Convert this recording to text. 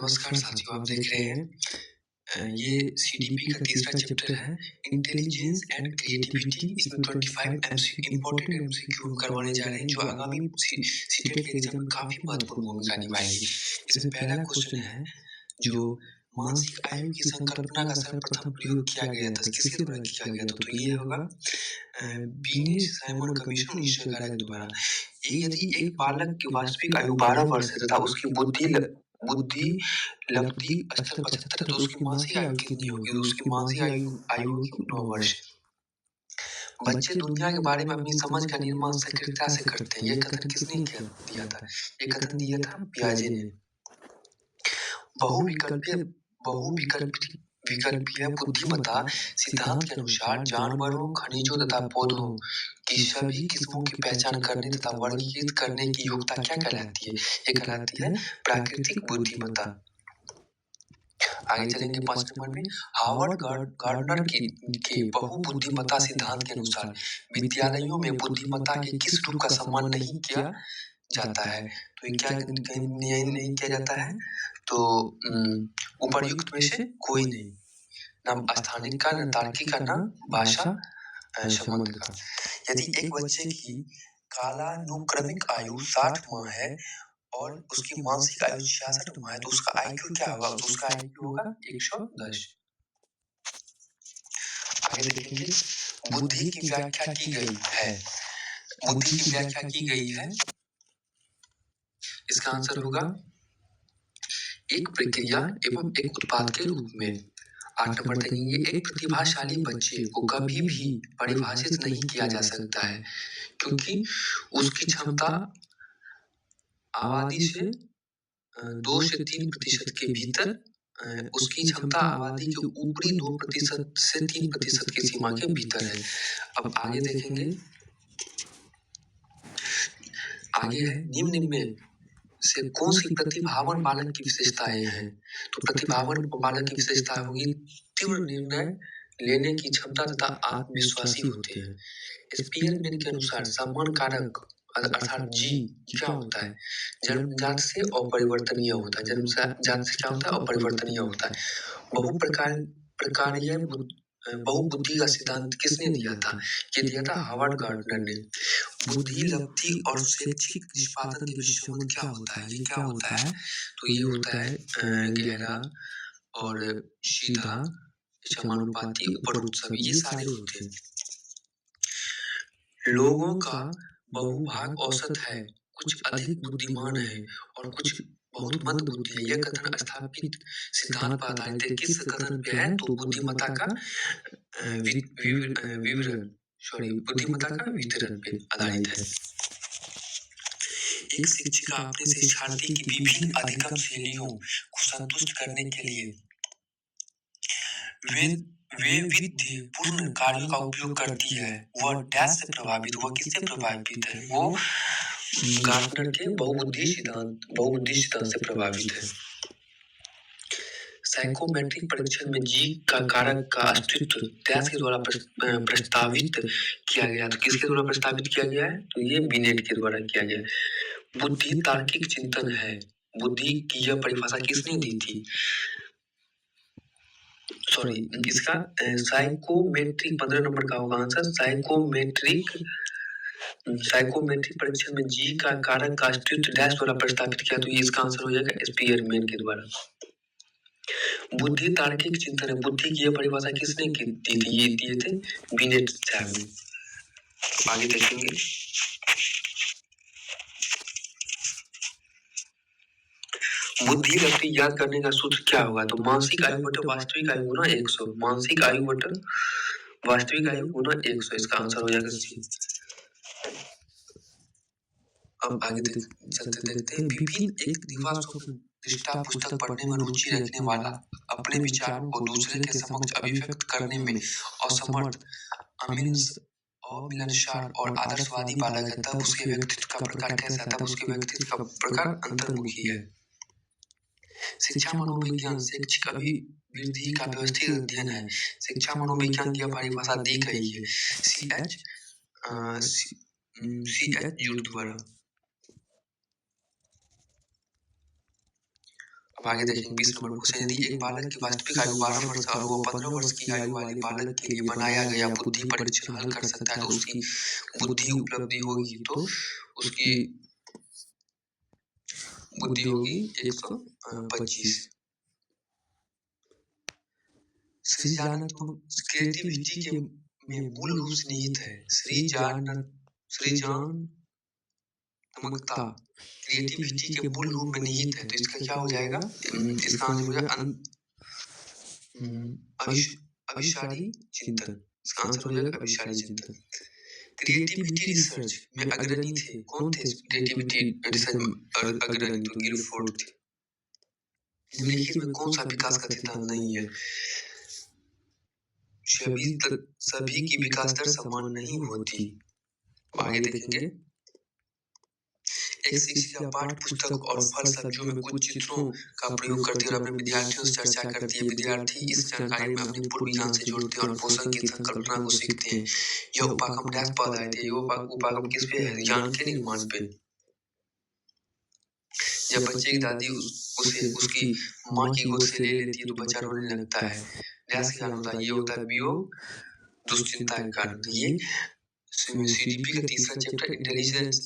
नमस्कार साथियों, आप देख रहे हैं ये सीडीपी का तीसरा चैप्टर है इंटेलिजेंस एंड क्रिएटिविटी। इसमें 25 एमसीक्यू इंपॉर्टेंट एमसीक्यू हम करवाने जा रहे हैं जो आगामी सीटेट के एग्जाम में काफी महत्वपूर्ण भूमिका निभाएगी। इसमें पहला क्वेश्चन है जो मानसिक आयु की संकल्पना का सर्वप्रथम प्रयोग किया गया था, किसके द्वारा किया गया था? तो ये होगा बीनेश साइमन कमीशन 1911 के द्वारा। यदि एक बालक की वास्तविक आयु 12 वर्ष है तथा उसकी बुद्धि लब्धि स्तर 75 है तो उसकी मासिक आयु कितनी होगी? तो उसकी मासिक आयु होगी 9 वर्ष। बच्चे दुनिया के बारे में अपनी समझ का निर्माण सक्रियता से करते हैं। यह कथन किसने दिया था? यह कथन दिया था पियाजे ने। बहुविकल्पीय बुद्धिमत्ता सिद्धांत के अनुसार जानवरों, खनिजों तथा पौधों की सभी किस्मों की पहचान करने तथा वर्गीकृत करने की योग्यता क्या कहलाती है? ये कहलाती है प्राकृतिक बुद्धिमत्ता। आगे चलेंगे 5 नंबर में। हावर्ड गार्डनर के बहुबुद्धिमत्ता सिद्धांत के अनुसार विद्यालयों में बुद्धिमत्ता के किस रूप का सम्मान नहीं किया जाता है? तो ये क्या नहीं किया जाता है? तो उपर्युक्त में से कोई नहीं, ना स्थानिक का, ना तार्किक का, ना भाषा संबंध का। यदि एक बच्चे की कालानुक्रमिक आयु 60 माह है और उसकी मानसिक आयु 66 माह है तो उसका आईक्यू क्या होगा? तो उसका आईक्यू होगा 110। आगे देखेंगे बुद्धि की व्याख्या की गई है। बुद्धि की व्याख्या की गई है, इसका आंसर होगा एक प्रक्रिया एवं एक उत्पाद के रूप में। 8 नंबर देखेंगे एक प्रतिभाशाली बच्चे को कभी भी परिभाषित नहीं किया जा सकता है क्योंकि उसकी क्षमता आबादी से 2 से 3% के भीतर, उसकी क्षमता आबादी के ऊपरी 2% से 3% की सीमा के भीतर है। अब आगे देखेंगे, आगे है निम्न में से कौन सी प्रतिभावान बालक की विशेषताएं हैं? तो प्रतिभावान बालक की विशेषता होगी तीव्र निर्णय लेने की क्षमता तथा आत्मविश्वासी होते हैं। स्पीयरमैन के अनुसार सम्मान कारक अर्थात जी क्या होता है? जन्मजात से अपरिवर्तनीय होता है। जन्मजात से क्या होता है? अपरिवर्तनीय होता है। प्रकारीय बहुबुद्धि का सिद्धांत किसने दिया था? ये दिया था हावर्ड गार्डनर ने। बुद्धि लब्धि और शैक्षिक निष्पादन के बीच संबंध क्या होता है? ये क्या होता है? तो ये होता है गहरा और सीधा, समानुपाती, उपरोक्त, सभी ये सारे होते हैं। लोगों का बहुभाग औसत है, कुछ अधिक बुद्धिमान है और कुछ बहुत मंद बुद्धि है। यह कथन स्थापित सिद्धांत पर आधारित है। किस कथन पे है? तो बुद्धिमत्ता का बुद्धिमत्ता का वितरण पे आधारित है। एक शिक्षिका अपने शिक्षार्थी की विभिन्न अधिगम शैलियों को संतुष्ट करने के लिए वैविध्यपूर्ण कार्यों का उपयोग करती है। वह डैश से प्रभावित, वह किससे प्रभावित है? वो गार्डनर के बहुबुद्धि सिद्धांत से प्रभावित है। साइकोमेट्रिक परीक्षण में जी का कारक का अस्तित्व डैश के द्वारा प्रस्तावित किया गया। तो किसके द्वारा प्रस्तावित किया गया है? तो ये बिनेट के द्वारा किया गया। बुद्धि तार्किक चिंतन है। बुद्धि की यह परिभाषा किसने दी थी? सॉरी, इसका साइकोमेट्रिक 15 नंबर का होगा आंसर। साइकोमेट्रिक परीक्षण में जी का कारक का अस्तित्व डैश द्वारा प्रस्तावित किया। तो इसका आंसर हो जाएगा स्पीयरमैन के द्वारा। बुद्धि तार्किक चिंतन है। बुद्धि की यह परिभाषा किसने दी थी? ये दिए थे बिनेट साहब ने। आगे देखेंगे, बुद्धि लब्धि याद करने का सूत्र क्या होगा? तो मानसिक आयु बटे वास्तविक आयु गुना 100। मानसिक आयु बटे वास्तविक आयु गुना 100, इसका आंसर हो जाएगा सी। अब आगे चलते देखते हैं। विभिन्न एक दिवस दृष्टा पुस्तक पढ़ने में रुचि रखने वाला अपने विचारों को दूसरे के समक्ष अभिव्यक्त करने में असमर्थ, अमिलनसार और आदर्शवादी बालक है, तब उसके व्यक्तित्व का प्रकार कैसा है? तब उसके व्यक्तित्व का प्रकार अंतर्मुखी है। शिक्षा मनोविज्ञान शैक्षिक अभिवृद्धि का व्यवस्थित अध्ययन है। शिक्षा मनोविज्ञान की परिभाषा दी गई है CH जूड द्वारा। अब आगे देखेंगे 20 नंबर क्वेश्चन, यदि एक बालक की वास्तविक आयु 12 वर्ष और वो 15 वर्ष की आयु वाले बालक के लिए बनाया गया बुद्धि परीक्षण हल कर सकता है तो उसकी बुद्धि उपलब्धि होगी, तो उसकी बुद्धि होगी 125। क्रिएटिविटी के में मूल रूप से निहित है सृजनात्मकता, क्रिएटिविटी के मूल रूप में निहित है, तो इसका क्या हो जाएगा, इसका आंसर हो जाएगा अविचारी चिंतन। इसका आंसर हो जाएगा अविचारी चिंतन। क्रिएटिविटी रिसर्च में अग्रणी थे, कौन थे क्रिएटिविटी रिसर्च में अग्रणी, तो गिलफोर्ड थे। निम्नलिखित में कौन सा विकास का सिद्धांत नहीं है, सभी की विकास दर समान नहीं होती। आगे देखेंगे, एक शिक्षिका पाठ्य पुस्तक और फल सब्जियों में कुछ चित्रों का प्रयोग करती है और अपने विद्यार्थियों से चर्चा करती है। विद्यार्थी इस जानकारी में अपनी पूर्व ज्ञान से जोड़ते हैं और पोषण की संकल्पना को सीखते हैं। यह उपागम पर्याप्त पद आए थे, यह उपागम किस पे है, ज्ञान के निर्माण पे। जब बच्चे की दादी उसे उसकी माँ की गोद से ले लेती है तो बच्चा रोने लगता है, क्या ज्ञान होता है, ये होता है वियोग दुश्चिंता के कारण। ये CDP का तीसरा चैप्टर इंटेलिजेंस